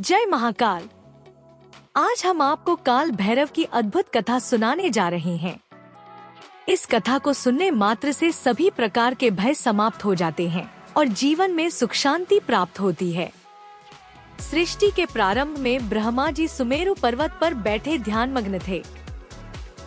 जय महाकाल। आज हम आपको काल भैरव की अद्भुत कथा सुनाने जा रहे हैं। इस कथा को सुनने मात्र से सभी प्रकार के भय समाप्त हो जाते हैं और जीवन में सुख शांति प्राप्त होती है। सृष्टि के प्रारंभ में ब्रह्मा जी सुमेरु पर्वत पर बैठे ध्यानमग्न थे।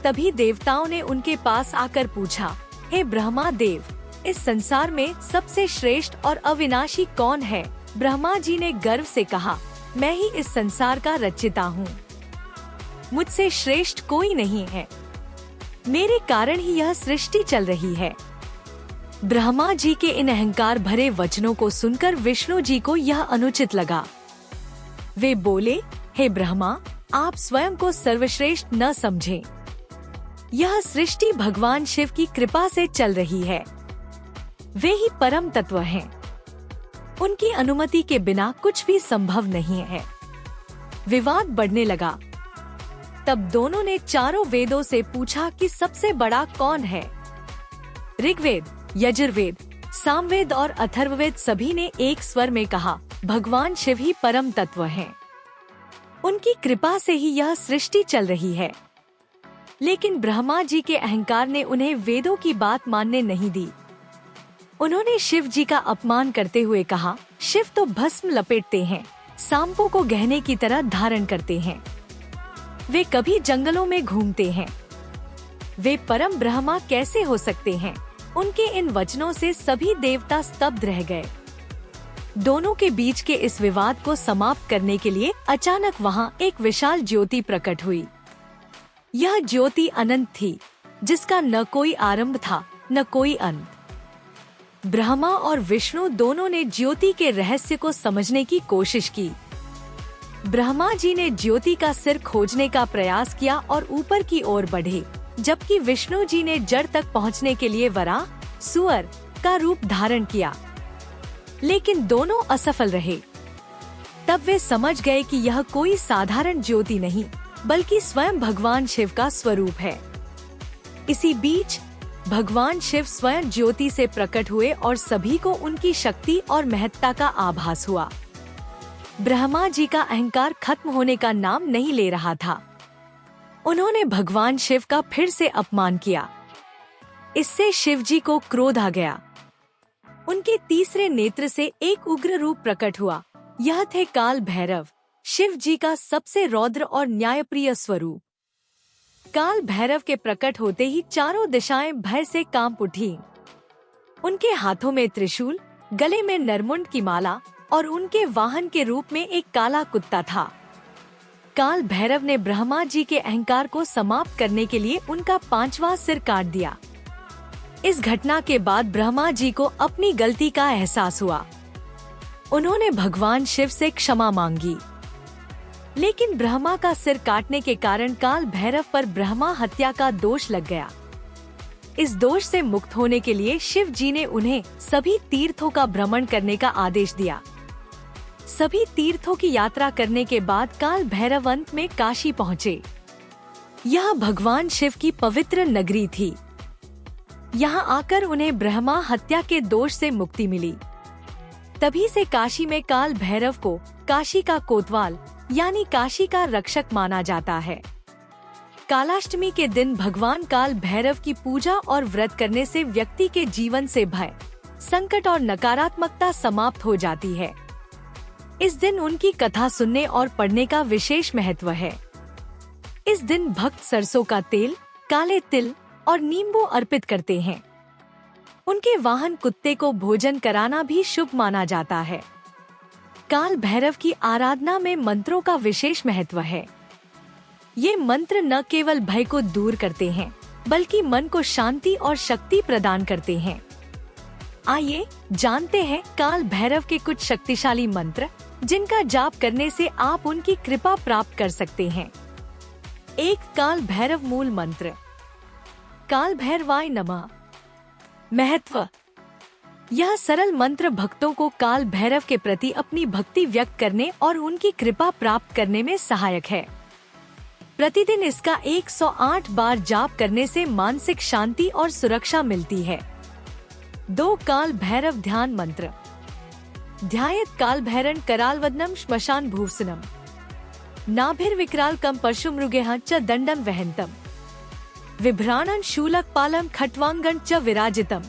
तभी देवताओं ने उनके पास आकर पूछा, हे ब्रह्मा देव, इस संसार में सबसे श्रेष्ठ और अविनाशी कौन है? ब्रह्मा जी ने गर्व से कहा, मैं ही इस संसार का रचयिता हूँ। मुझसे श्रेष्ठ कोई नहीं है। मेरे कारण ही यह सृष्टि चल रही है। ब्रह्मा जी के इन अहंकार भरे वचनों को सुनकर विष्णु जी को यह अनुचित लगा। वे बोले, हे ब्रह्मा, आप स्वयं को सर्वश्रेष्ठ न समझें। यह सृष्टि भगवान शिव की कृपा से चल रही है। वे ही परम तत्व हैं। उनकी अनुमति के बिना कुछ भी संभव नहीं है। विवाद बढ़ने लगा। तब दोनों ने चारों वेदों से पूछा कि सबसे बड़ा कौन है। ऋग्वेद, यजुर्वेद, सामवेद और अथर्ववेद सभी ने एक स्वर में कहा, भगवान शिव ही परम तत्व हैं। उनकी कृपा से ही यह सृष्टि चल रही है। लेकिन ब्रह्मा जी के अहंकार ने उन्हें वेदों की बात मानने नहीं दी। उन्होंने शिव जी का अपमान करते हुए कहा, शिव तो भस्म लपेटते हैं, सांपों को गहने की तरह धारण करते हैं। वे कभी जंगलों में घूमते हैं। वे परम ब्रह्मा कैसे हो सकते हैं? उनके इन वचनों से सभी देवता स्तब्ध रह गए। दोनों के बीच के इस विवाद को समाप्त करने के लिए अचानक वहाँ एक विशाल ज्योति प्रकट हुई। यह ज्योति अनंत थी, जिसका न कोई आरंभ था न कोई अंत। ब्रह्मा और विष्णु दोनों ने ज्योति के रहस्य को समझने की कोशिश की। ब्रह्मा जी ने ज्योति का सिर खोजने का प्रयास किया और ऊपर की ओर बढ़े, जबकि विष्णु जी ने जड़ तक पहुंचने के लिए वराह, सुअर का रूप धारण किया। लेकिन दोनों असफल रहे। तब वे समझ गए कि यह कोई साधारण ज्योति नहीं, बल्कि स्वयं भगवान शिव का स्वरूप है। इसी बीच भगवान शिव स्वयं ज्योति से प्रकट हुए और सभी को उनकी शक्ति और महत्ता का आभास हुआ। ब्रह्मा जी का अहंकार खत्म होने का नाम नहीं ले रहा था। उन्होंने भगवान शिव का फिर से अपमान किया। इससे शिव जी को क्रोध आ गया। उनके तीसरे नेत्र से एक उग्र रूप प्रकट हुआ। यह थे काल भैरव, शिव जी का सबसे रौद्र और न्यायप्रिय स्वरूप। काल भैरव के प्रकट होते ही चारों दिशाएं भय से कांप उठी। उनके हाथों में त्रिशूल, गले में नरमुंड की माला और उनके वाहन के रूप में एक काला कुत्ता था। काल भैरव ने ब्रह्मा जी के अहंकार को समाप्त करने के लिए उनका 5वां सिर काट दिया। इस घटना के बाद ब्रह्मा जी को अपनी गलती का एहसास हुआ। उन्होंने भगवान शिव से क्षमा मांगी। लेकिन ब्रह्मा का सिर काटने के कारण काल भैरव पर ब्रह्मा हत्या का दोष लग गया। इस दोष से मुक्त होने के लिए शिव जी ने उन्हें सभी तीर्थों का भ्रमण करने का आदेश दिया। सभी तीर्थों की यात्रा करने के बाद काल भैरव अंत में काशी पहुँचे। यह भगवान शिव की पवित्र नगरी थी। यहाँ आकर उन्हें ब्रह्मा हत्या के दोष से मुक्ति मिली। तभी से काशी में काल भैरव को काशी का कोतवाल यानी काशी का रक्षक माना जाता है। कालाष्टमी के दिन भगवान काल भैरव की पूजा और व्रत करने से व्यक्ति के जीवन से भय, संकट और नकारात्मकता समाप्त हो जाती है। इस दिन उनकी कथा सुनने और पढ़ने का विशेष महत्व है। इस दिन भक्त सरसों का तेल, काले तिल और नींबू अर्पित करते हैं। उनके वाहन कुत्ते को भोजन कराना भी शुभ माना जाता है। काल भैरव की आराधना में मंत्रों का विशेष महत्व है। ये मंत्र न केवल भय को दूर करते हैं, बल्कि मन को शांति और शक्ति प्रदान करते हैं। आइए जानते हैं काल भैरव के कुछ शक्तिशाली मंत्र, जिनका जाप करने से आप उनकी कृपा प्राप्त कर सकते हैं। 1. काल भैरव मूल मंत्र। काल भैरवाय नमः। महत्व। यह सरल मंत्र भक्तों को काल भैरव के प्रति अपनी भक्ति व्यक्त करने और उनकी कृपा प्राप्त करने में सहायक है। प्रतिदिन इसका 108 बार जाप करने से मानसिक शांति और सुरक्षा मिलती है। 2. काल भैरव ध्यान मंत्र। ध्यायेत काल भैरन करालवदनम श्मशान भूवसनम नाभिर्विकराल कम पशुमृगेह च दंडम वहंतम विभ्राणन शूलक पालम खट्वांगन च विराजितम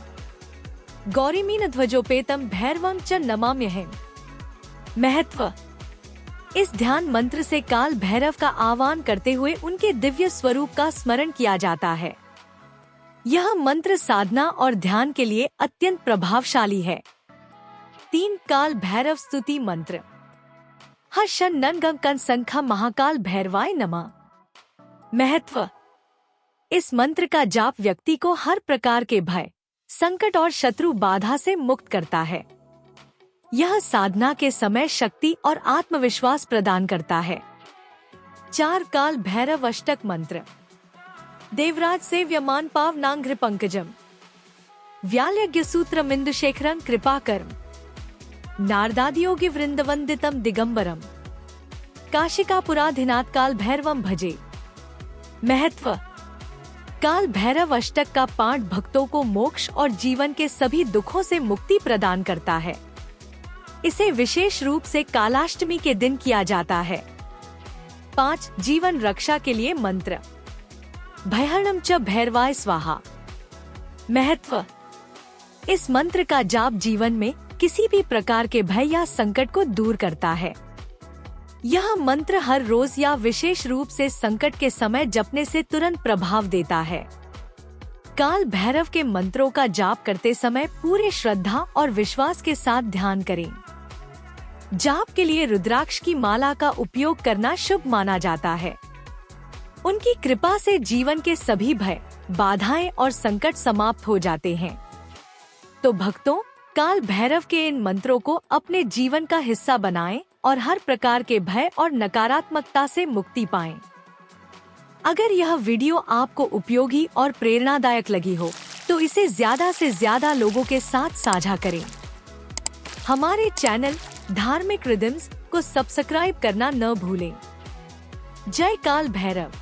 गौरीमीन ध्वजोपेतम भैरवम च नमाम्यहम्। महत्व। इस ध्यान मंत्र से काल भैरव का आह्वान करते हुए उनके दिव्य स्वरूप का स्मरण किया जाता है। यह मंत्र साधना और ध्यान के लिए अत्यंत प्रभावशाली है। 3 काल भैरव स्तुति मंत्र। हर्षन नंगम कन संखा महाकाल भैरवाय नमः। महत्व। इस मंत्र का जाप व्यक्ति को हर प्रकार के भय, संकट और शत्रु बाधा से मुक्त करता है। यह साधना के समय शक्ति और आत्मविश्वास प्रदान करता है। 4 काल भैरव अष्टक मंत्र। देवराज सेव्यमान पावनांघ्र पंकजम व्यालयज्ञ सूत्रमिंदु शेखरं कृपाकरम नारदादियोगी वृंदवंदितम दिगंबरम काशिकापुराधिनाथ काल भैरवम भजे। महत्व। काल भैरव अष्टक का पाठ भक्तों को मोक्ष और जीवन के सभी दुखों से मुक्ति प्रदान करता है। इसे विशेष रूप से कालाष्टमी के दिन किया जाता है। 5 जीवन रक्षा के लिए मंत्र। भयहरणम च भैरवाय स्वाहा। महत्व। इस मंत्र का जाप जीवन में किसी भी प्रकार के भय या संकट को दूर करता है। यह मंत्र हर रोज या विशेष रूप से संकट के समय जपने से तुरंत प्रभाव देता है। काल भैरव के मंत्रों का जाप करते समय पूरे श्रद्धा और विश्वास के साथ ध्यान करें। जाप के लिए रुद्राक्ष की माला का उपयोग करना शुभ माना जाता है। उनकी कृपा से जीवन के सभी भय, बाधाएं और संकट समाप्त हो जाते हैं। तो भक्तों, काल भैरव के इन मंत्रों को अपने जीवन का हिस्सा बनाएं और हर प्रकार के भय और नकारात्मकता से मुक्ति पाएं। अगर यह वीडियो आपको उपयोगी और प्रेरणादायक लगी हो, तो इसे ज्यादा से ज्यादा लोगों के साथ साझा करें। हमारे चैनल धार्मिक रिदम्स को सब्सक्राइब करना न भूलें। जय काल भैरव।